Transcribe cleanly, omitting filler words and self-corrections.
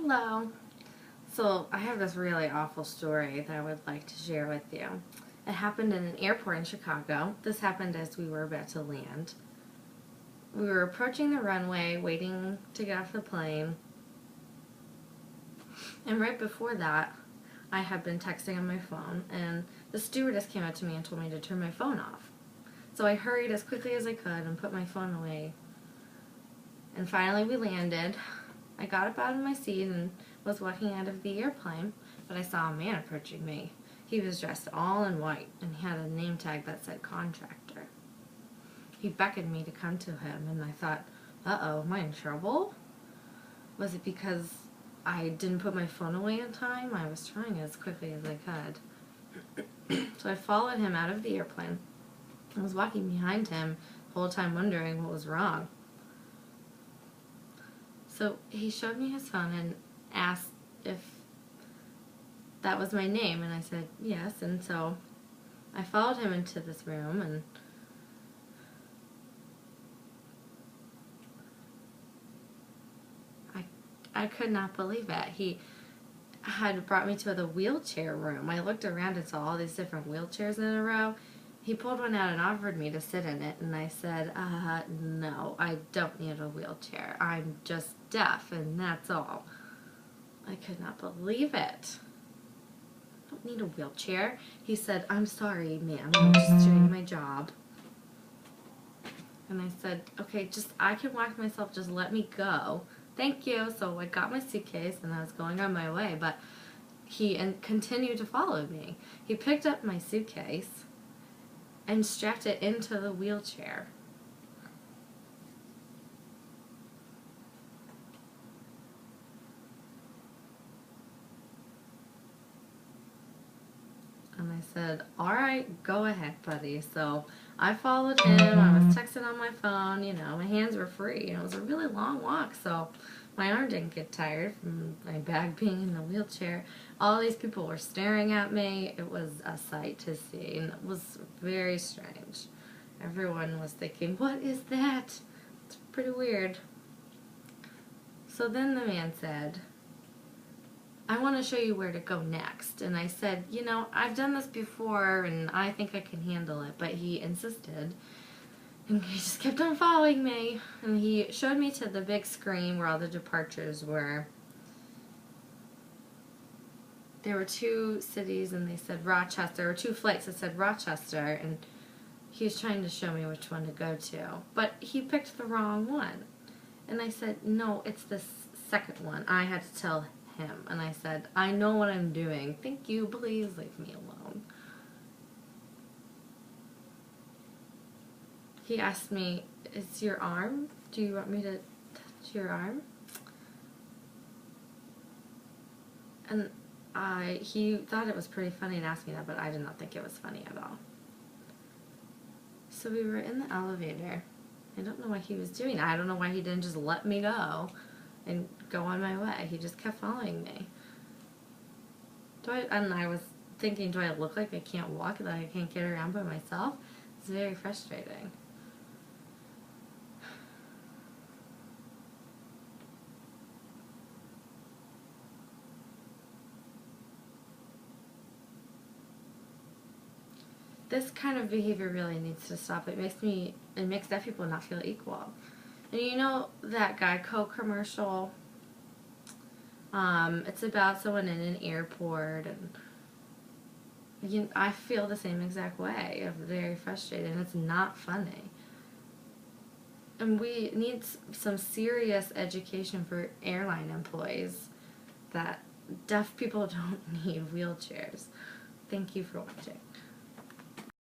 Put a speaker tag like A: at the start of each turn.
A: Hello. So I have this really awful story that I would like to share with you. It happened in an airport in Chicago. This happened as we were about to land. We were approaching the runway, waiting to get off the plane. And right before that, I had been texting on my phone, and the stewardess came up to me and told me to turn my phone off. So I hurried as quickly as I could and put my phone away. And finally we landed. I got up out of my seat and was walking out of the airplane, but I saw a man approaching me. He was dressed all in white, and he had a name tag that said Contractor. He beckoned me to come to him, and I thought, uh-oh, am I in trouble? Was it because I didn't put my phone away in time? I was trying as quickly as I could. So I followed him out of the airplane. I was walking behind him the whole time wondering what was wrong. So he showed me his phone and asked if that was my name, and I said yes, and so I followed him into this room, and I could not believe it. He had brought me to the wheelchair room. I looked around and saw all these different wheelchairs in a row. He pulled one out and offered me to sit in it, and I said, no, I don't need a wheelchair. I'm just deaf, and that's all. I could not believe it. I don't need a wheelchair. He said, I'm sorry, ma'am, I'm just doing my job. And I said, okay, I can walk myself, just let me go. Thank you. So I got my suitcase, and I was going on my way, but he continued to follow me. He picked up my suitcase and strapped it into the wheelchair. And I said, all right, go ahead, buddy. So I followed him. I was texting on my phone. My hands were free. It was a really long walk, so my arm didn't get tired from my bag being in the wheelchair. All these people were staring at me. It was a sight to see, and it was very strange. Everyone was thinking, what is that? It's pretty weird. So then the man said, I want to show you where to go next. And I said, I've done this before, and I think I can handle it. But he insisted, and he just kept on following me. And he showed me to the big screen where all the departures were. There were 2 cities, and they said Rochester. There were 2 flights that said Rochester, and he was trying to show me which one to go to. But he picked the wrong one. And I said, no, it's the second one. I had to tell him. And I said, I know what I'm doing. Thank you. Please leave me alone. He asked me, is your arm? Do you want me to touch your arm? And he thought it was pretty funny and asked me that, but I did not think it was funny at all. So we were in the elevator. I don't know what he was doing. I don't know why he didn't just let me go and go on my way. He just kept following me. And I was thinking, do I look like I can't walk, that I can't get around by myself? It's very frustrating. This kind of behavior really needs to stop. It makes deaf people not feel equal. And that Geico commercial? It's about someone in an airport, and I feel the same exact way. I'm very frustrated, and it's not funny. And we need some serious education for airline employees that deaf people don't need wheelchairs. Thank you for watching.